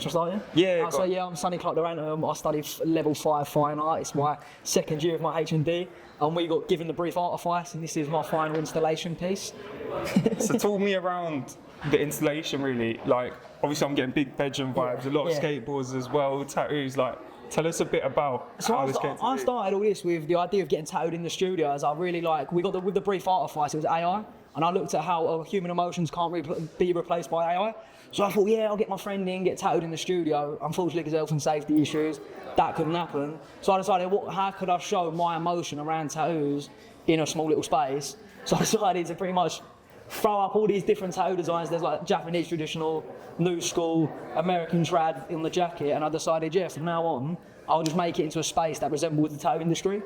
Shall I start, Yeah, So I'm Sonny Durant. I studied level 5 fine art. It's my second year of my HND, and we got given the brief artifice, and this is my final installation piece. So talk me around the installation really. Like, obviously I'm getting big bedroom vibes, a lot of skateboards as well, tattoos. Like, tell us a bit about how this came to I be. started all this with the idea of getting tattooed in the studio, as I really we got with the brief artifice, it was AI, and I looked at how human emotions can't be replaced by AI. So I thought, I'll get my friend in, get tattooed in the studio. Unfortunately, because of health and safety issues, that couldn't happen. So I decided, how could I show my emotion around tattoos in a small little space? So I decided to pretty much throw up all these different tattoo designs. There's like Japanese traditional, new school, American trad in the jacket, and I decided, from now on, I'll just make it into a space that resembles the tattoo industry.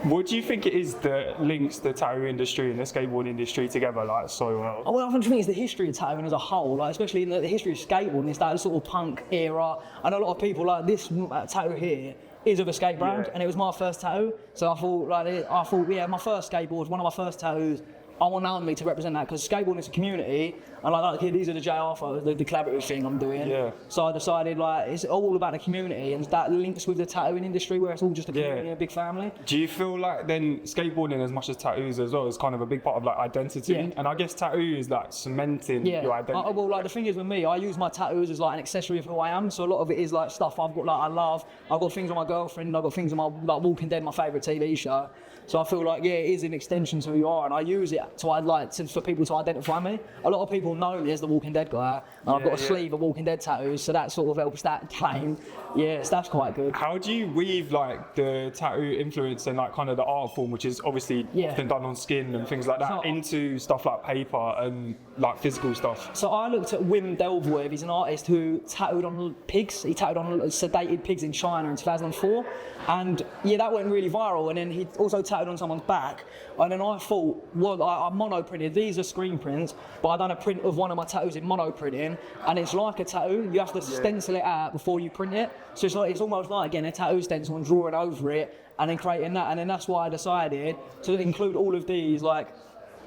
What do you think it is that links the tattoo industry and the skateboard industry together like so well? Well, I think it's the history of tattooing as a whole, like especially in the history of skateboarding. It's that sort of punk era, and a lot of people like this tattoo here is of a skate brand, and it was my first tattoo. So I thought, my first skateboard, one of my first tattoos. I want Naomi to represent that, because skateboarding is a community, and these are the JR photos, the collaborative thing I'm doing. Yeah. So I decided it's all about the community, and that links with the tattooing industry, where it's all just a community and a big family. Do you feel like then skateboarding, as much as tattoos as well, is kind of a big part of like identity? Yeah. And I guess tattoo is like cementing your identity. The thing is with me, I use my tattoos as like an accessory of who I am. So a lot of it is like stuff I've got, I love. I've got things on my girlfriend. I've got things on my Walking Dead, my favourite TV show. So I feel like it is an extension to who you are, and I use it for people to identify me. A lot of people know me as the Walking Dead guy, and I've got a sleeve of Walking Dead tattoos, so that sort of helps that claim. Yes, that's quite good. How do you weave like the tattoo influence and like kind of the art form, which is obviously often done on skin and things like that, into stuff like paper and like physical stuff? So I looked at Wim Delvoye. He's an artist who tattooed on pigs. He tattooed on sedated pigs in China in 2004, and that went really viral. And then he also tattooed on someone's back, and then I thought, I mono printed. These are screen prints, but I done a print of one of my tattoos in mono printing, and it's like a tattoo. You have to stencil it out before you print it. So it's almost like getting a tattoo stencil and drawing over it, and then creating that. And then that's why I decided to include all of these. Like,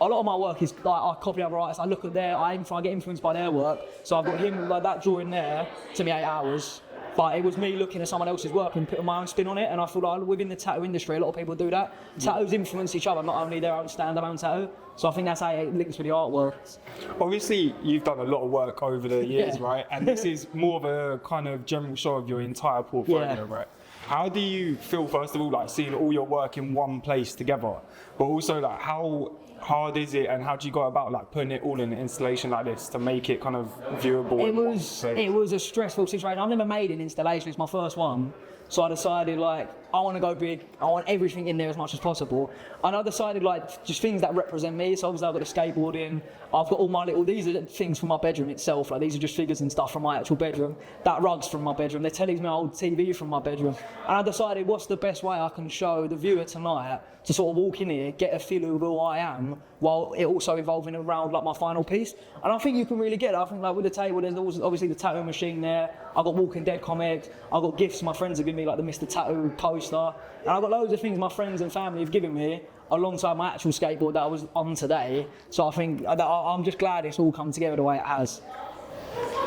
a lot of my work is like I copy other artists. I look at I get influenced by their work. So I've got him, like that drawing there, took me 8 hours. But it was me looking at someone else's work and putting my own spin on it. And I feel like within the tattoo industry, a lot of people do that. Tattoos influence each other, not only their own standalone tattoo. So I think that's how it links with the artwork. Obviously, you've done a lot of work over the years, right? And this is more of a kind of general show of your entire portfolio, right? How do you feel, first of all, like seeing all your work in one place together? But also, like, how hard is it, and how do you go about like putting it all in an installation like this to make it kind of viewable? It was a stressful situation. I've never made an installation. It's my first one. So I decided, like, I want to go big. I want everything in there as much as possible. And I decided, like, just things that represent me. So obviously I've got the skateboarding. I've got all my these are things from my bedroom itself. Like, these are just figures and stuff from my actual bedroom. That rug's from my bedroom. The telly's my old TV from my bedroom. And I decided, what's the best way I can show the viewer tonight to sort of walk in here, get a feel of who I am, while it also evolving around like my final piece. And I think you can really get it. I think like with the table, there's also obviously the tattoo machine there. I've got Walking Dead comics. I've got gifts my friends have given me, like the Mr. Tattoo poster. And I've got loads of things my friends and family have given me alongside my actual skateboard that I was on today. So I think I'm just glad it's all come together the way it has.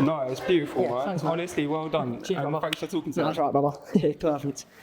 No, it's beautiful, right? Thanks, honestly, well done. Cheers, and thanks for talking to me. That's right, brother. Perfect.